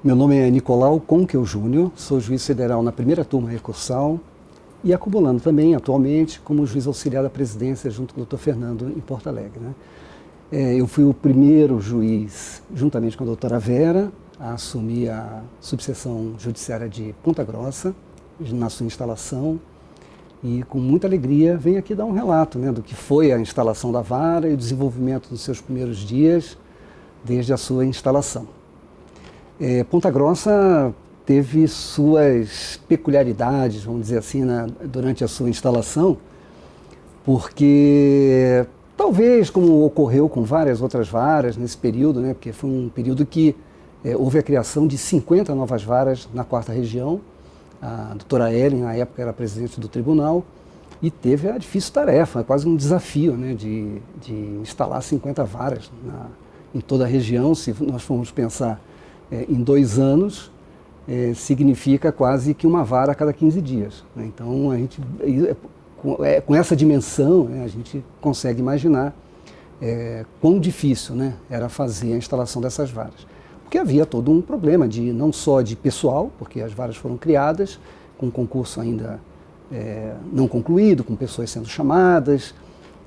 Meu nome é Nicolau Conquel Júnior, sou juiz federal na primeira turma recursal e acumulando também, atualmente, como juiz auxiliar da presidência junto com o Dr. Fernando em Porto Alegre, né? Eu fui o primeiro juiz, juntamente com a doutora Vera, a assumir a subseção judiciária de Ponta Grossa, na sua instalação, e com muita alegria venho aqui dar um relato, né, do que foi a instalação da vara e o desenvolvimento dos seus primeiros dias desde a sua instalação. Ponta Grossa teve suas peculiaridades, vamos dizer assim, durante a sua instalação, porque talvez, como ocorreu com várias outras varas nesse período, né, porque foi um período que houve a criação de 50 novas varas na 4ª região. A doutora Ellen, na época, era presidente do tribunal e teve a difícil tarefa, quase um desafio, né, de instalar 50 varas em toda a região. Se nós formos pensar em 2 anos, significa quase que uma vara a cada 15 dias. Né? Então, a gente, com essa dimensão, né, a gente consegue imaginar quão difícil, né, era fazer a instalação dessas varas. Porque havia todo um problema, não só de pessoal, porque as varas foram criadas com concurso ainda não concluído, com pessoas sendo chamadas,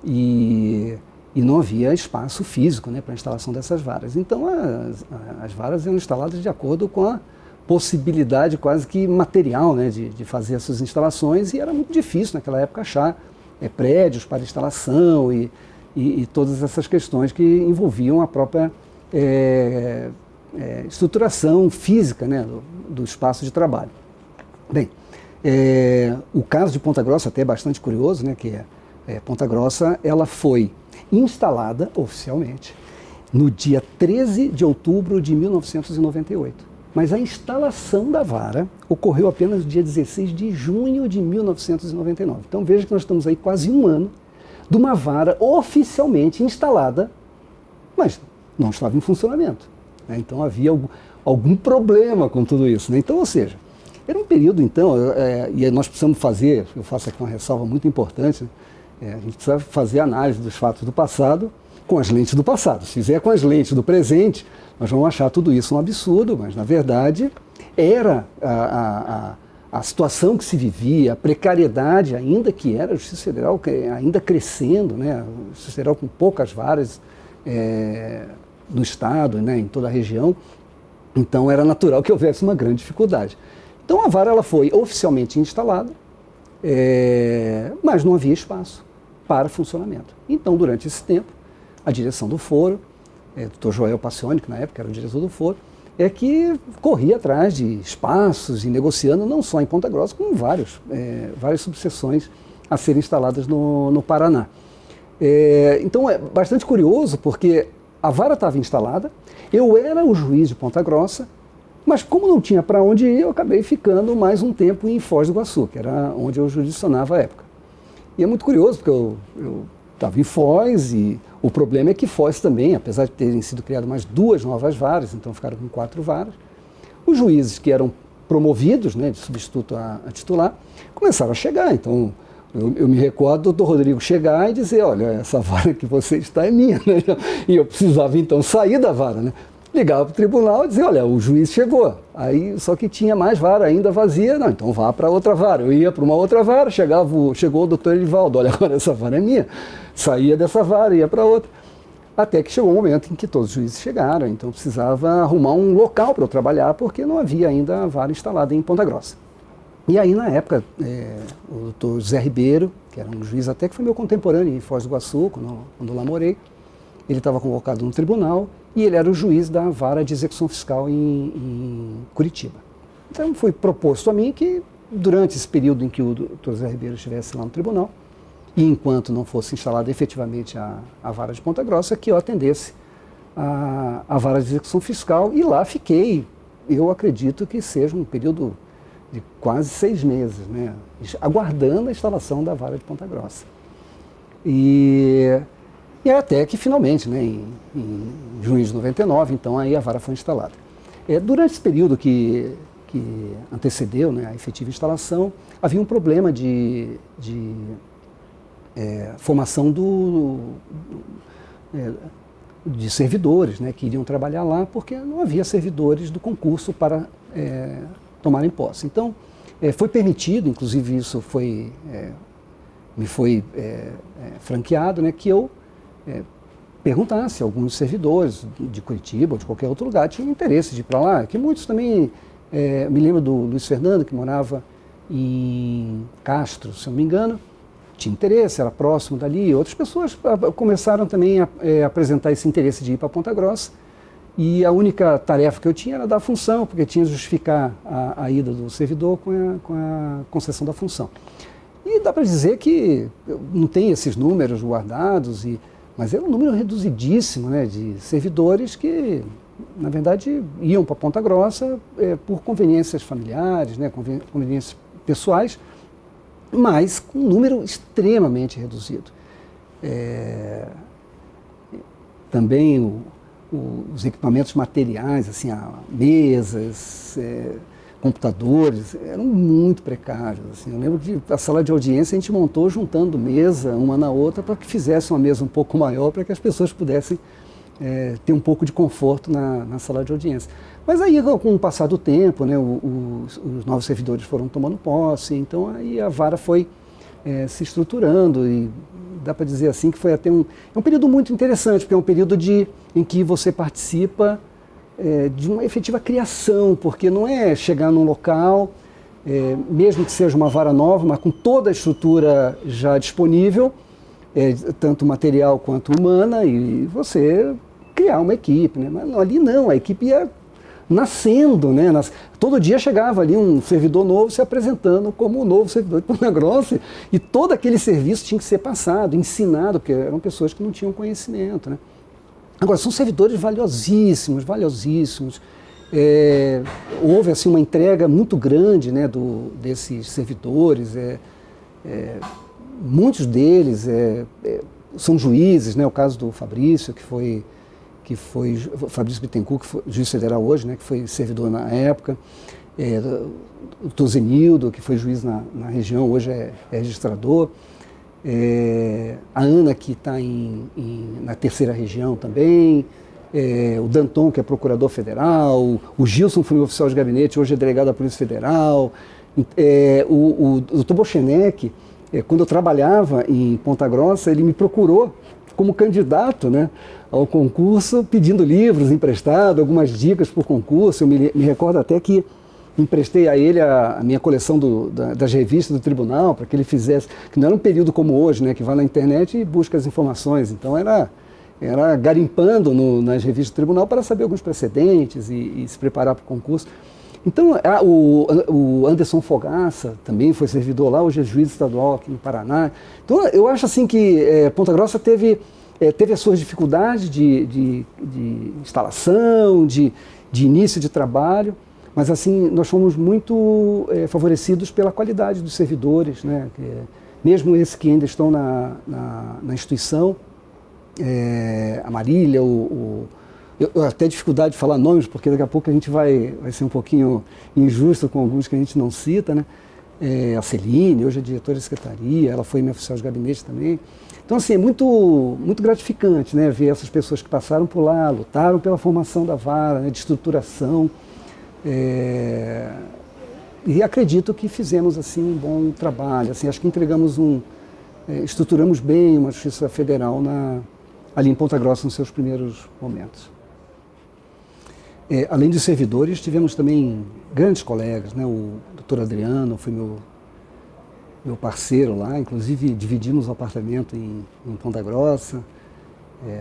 e não havia espaço físico, né, para a instalação dessas varas. Então, as varas eram instaladas de acordo com a possibilidade quase que material, né, de fazer essas instalações, e era muito difícil naquela época achar prédios para instalação e todas essas questões que envolviam a própria estruturação física, né, do espaço de trabalho. Bem, o caso de Ponta Grossa até é bastante curioso, né, que Ponta Grossa ela foi instalada oficialmente no dia 13 de outubro de 1998. Mas a instalação da vara ocorreu apenas no dia 16 de junho de 1999. Então veja que nós estamos aí quase um ano de uma vara oficialmente instalada, mas não estava em funcionamento. Né? Então havia algum problema com tudo isso. Né? Então, ou seja, era um período, então, e nós precisamos fazer, eu faço aqui uma ressalva muito importante, né? A gente precisa fazer análise dos fatos do passado com as lentes do passado. Se fizer com as lentes do presente, nós vamos achar tudo isso um absurdo, mas na verdade era a situação que se vivia, a precariedade ainda que era a Justiça Federal, ainda crescendo, né? A Justiça Federal com poucas varas no Estado, né? Em toda a região, então era natural que houvesse uma grande dificuldade. Então a vara ela foi oficialmente instalada, mas não havia espaço para funcionamento. Então, durante esse tempo, a direção do foro, Dr. Joel Passioni, que na época era o diretor do foro, que corria atrás de espaços e negociando não só em Ponta Grossa, como várias subseções a serem instaladas no Paraná. Então é bastante curioso porque a vara estava instalada, eu era o juiz de Ponta Grossa, mas como não tinha para onde ir, eu acabei ficando mais um tempo em Foz do Iguaçu, que era onde eu jurisdicionava à época. E é muito curioso, porque eu estava em Foz e o problema é que Foz também, apesar de terem sido criadas mais 2 novas varas, então ficaram com 4 varas, os juízes que eram promovidos, né, de substituto a titular, começaram a chegar. Então, eu me recordo do Dr. Rodrigo chegar e dizer, olha, essa vara que você está é minha, né? E eu precisava então sair da vara, né? Ligava para o tribunal e dizia, olha, o juiz chegou. Aí, só que tinha mais vara ainda vazia, não, então vá para outra vara. Eu ia para uma outra vara, chegou o doutor Elivaldo, olha, agora essa vara é minha. Saía dessa vara, ia para outra. Até que chegou um momento em que todos os juízes chegaram, então precisava arrumar um local para eu trabalhar, porque não havia ainda a vara instalada em Ponta Grossa. E aí, na época, o doutor José Ribeiro, que era um juiz até que foi meu contemporâneo em Foz do Iguaçu, quando eu lá morei, ele estava convocado no tribunal e ele era o juiz da vara de execução fiscal em Curitiba. Então foi proposto a mim que, durante esse período em que o doutor José Ribeiro estivesse lá no tribunal, e enquanto não fosse instalada efetivamente a vara de Ponta Grossa, que eu atendesse a vara de execução fiscal, e lá fiquei, eu acredito que seja um período de quase 6 meses, né, aguardando a instalação da vara de Ponta Grossa. E até que finalmente, né, em junho de 99, então aí a vara foi instalada. Durante esse período que antecedeu, né, a efetiva instalação, havia um problema de formação de servidores, né, que iriam trabalhar lá, porque não havia servidores do concurso para tomarem posse. Então, foi permitido, inclusive isso me foi franqueado, né, que eu perguntasse a alguns servidores de Curitiba ou de qualquer outro lugar tinham interesse de ir para lá, que muitos também, me lembro do Luiz Fernando, que morava em Castro, se eu não me engano, tinha interesse, era próximo dali. Outras pessoas começaram também a apresentar esse interesse de ir para Ponta Grossa, e a única tarefa que eu tinha era dar a função, porque tinha que justificar a ida do servidor com a concessão da função. E dá para dizer que não tem esses números guardados, mas era um número reduzidíssimo, né, de servidores que, na verdade, iam para Ponta Grossa por conveniências familiares, né, conveniências pessoais, mas com um número extremamente reduzido. Também os equipamentos materiais, assim, mesas, computadores, eram muito precários. Assim. Eu lembro que a sala de audiência a gente montou juntando mesa uma na outra para que fizesse uma mesa um pouco maior, para que as pessoas pudessem ter um pouco de conforto na sala de audiência. Mas aí, com o passar do tempo, né, os novos servidores foram tomando posse, então aí a vara foi se estruturando, e dá para dizer assim que foi até um período muito interessante, porque é um período em que você participa de uma efetiva criação, porque não é chegar num local, mesmo que seja uma vara nova, mas com toda a estrutura já disponível, tanto material quanto humana, e você criar uma equipe, né? Mas ali não, a equipe ia nascendo, né? Todo dia chegava ali um servidor novo se apresentando como o novo servidor de Ponta Grossa, e todo aquele serviço tinha que ser passado, ensinado, porque eram pessoas que não tinham conhecimento, né? Agora, são servidores valiosíssimos, valiosíssimos. Houve assim, uma entrega muito grande, né, desses servidores. Muitos deles são juízes, né? O caso do Fabrício, que foi Fabrício Bittencourt, que foi juiz federal hoje, né, que foi servidor na época, o Tozenildo, que foi juiz na região, hoje é registrador, a Ana, que está na terceira região também, o Danton, que é procurador federal, o Gilson foi meu oficial de gabinete, hoje é delegado da Polícia Federal, o Dr. Bochenek, quando eu trabalhava em Ponta Grossa, ele me procurou como candidato, né, ao concurso, pedindo livros emprestados, algumas dicas para o concurso. Eu me recordo até que emprestei a ele a minha coleção das revistas do tribunal, para que ele fizesse, que não era um período como hoje, né, que vai na internet e busca as informações. Então era garimpando nas revistas do tribunal para saber alguns precedentes e se preparar para o concurso. Então, o Anderson Fogaça também foi servidor lá, hoje é juiz estadual aqui no Paraná. Então, eu acho assim que Ponta Grossa teve as suas dificuldades de instalação, de início de trabalho, mas assim, nós fomos muito favorecidos pela qualidade dos servidores, né? Mesmo esses que ainda estão na instituição, a Marília, eu até dificuldade de falar nomes, porque daqui a pouco a gente vai ser um pouquinho injusto com alguns que a gente não cita, né? A Celine, hoje é diretora de secretaria, ela foi minha oficial de gabinete também. Então, assim, é muito, muito gratificante, né, ver essas pessoas que passaram por lá, lutaram pela formação da vara, né, de estruturação. E acredito que fizemos assim, um bom trabalho. Assim, acho que estruturamos bem uma Justiça Federal ali em Ponta Grossa nos seus primeiros momentos. Além dos servidores, tivemos também grandes colegas, né? O doutor Adriano foi meu parceiro lá, inclusive dividimos o apartamento em Ponta Grossa,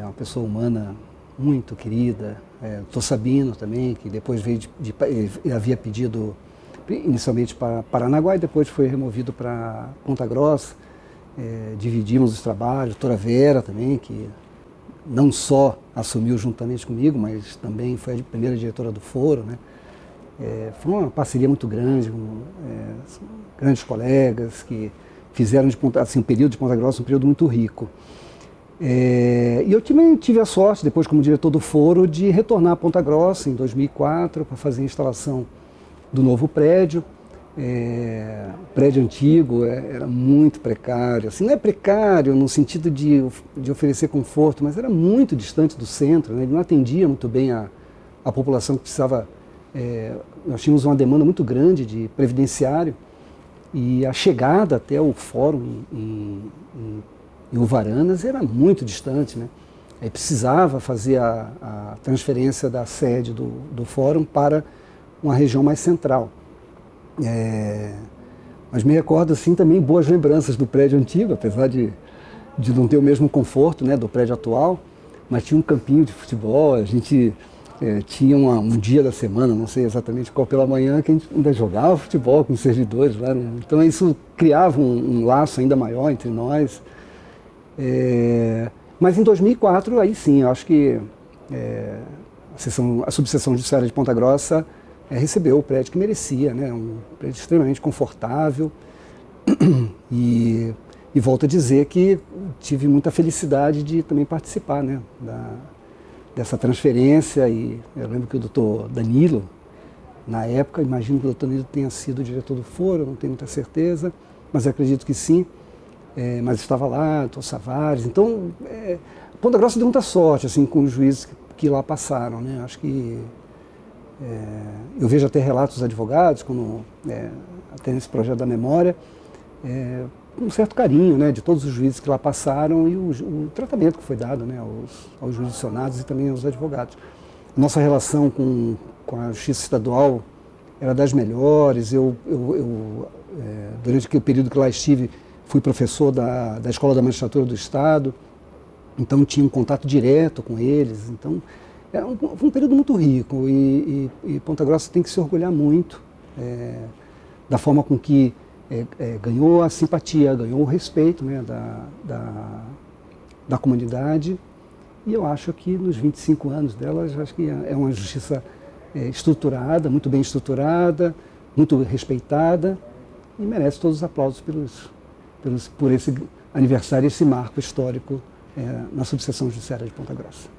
uma pessoa humana muito querida. O doutor Sabino também, que depois veio ele havia pedido inicialmente para Paranaguá e depois foi removido para Ponta Grossa. Dividimos os trabalhos, a doutora Vera também, que não só assumiu juntamente comigo, mas também foi a primeira diretora do foro, né? Foi uma parceria muito grande, com grandes colegas que fizeram assim, um período de Ponta Grossa um período muito rico. E eu também tive a sorte, depois como diretor do foro, de retornar a Ponta Grossa em 2004 para fazer a instalação do novo prédio prédio antigo era muito precário. Assim, não é precário no sentido de oferecer conforto, mas era muito distante do centro, né? Ele não atendia muito bem a população que precisava. Nós tínhamos uma demanda muito grande de previdenciário e a chegada até o fórum em Uvaranas era muito distante, né? Aí precisava fazer a transferência da sede do fórum para uma região mais central. Mas me recordo assim também boas lembranças do prédio antigo, apesar de não ter o mesmo conforto, né, do prédio atual, mas tinha um campinho de futebol, a gente tinha um dia da semana, não sei exatamente qual, pela manhã, que a gente ainda jogava futebol com os servidores lá, né? Então isso criava um laço ainda maior entre nós. Mas em 2004, aí sim, eu acho que a subseção judiciária de Ponta Grossa recebeu o prédio que merecia, né? Um prédio extremamente confortável e volto a dizer que tive muita felicidade de também participar, né, dessa transferência. E eu lembro que o doutor Danilo, na época, imagino que o doutor Danilo tenha sido o diretor do foro, não tenho muita certeza, mas eu acredito que sim. Mas estava lá, doutor Savares. Então, Ponta Grossa deu muita sorte assim, com os juízes que lá passaram, né? Acho que eu vejo até relatos dos advogados, até nesse projeto da memória, um certo carinho, né, de todos os juízes que lá passaram e o tratamento que foi dado, né, aos jurisdicionados e também aos advogados. Nossa relação com a Justiça Estadual era das melhores. Durante aquele período que lá estive, fui professor da Escola da Magistratura do Estado, então tinha um contato direto com eles. Então, foi um período muito rico e Ponta Grossa tem que se orgulhar muito da forma com que ganhou a simpatia, ganhou o respeito, né, da comunidade. E eu acho que nos 25 anos dela, acho que é uma justiça estruturada, muito bem estruturada, muito respeitada e merece todos os aplausos por esse aniversário, esse marco histórico na subseção judiciária de Ponta Grossa.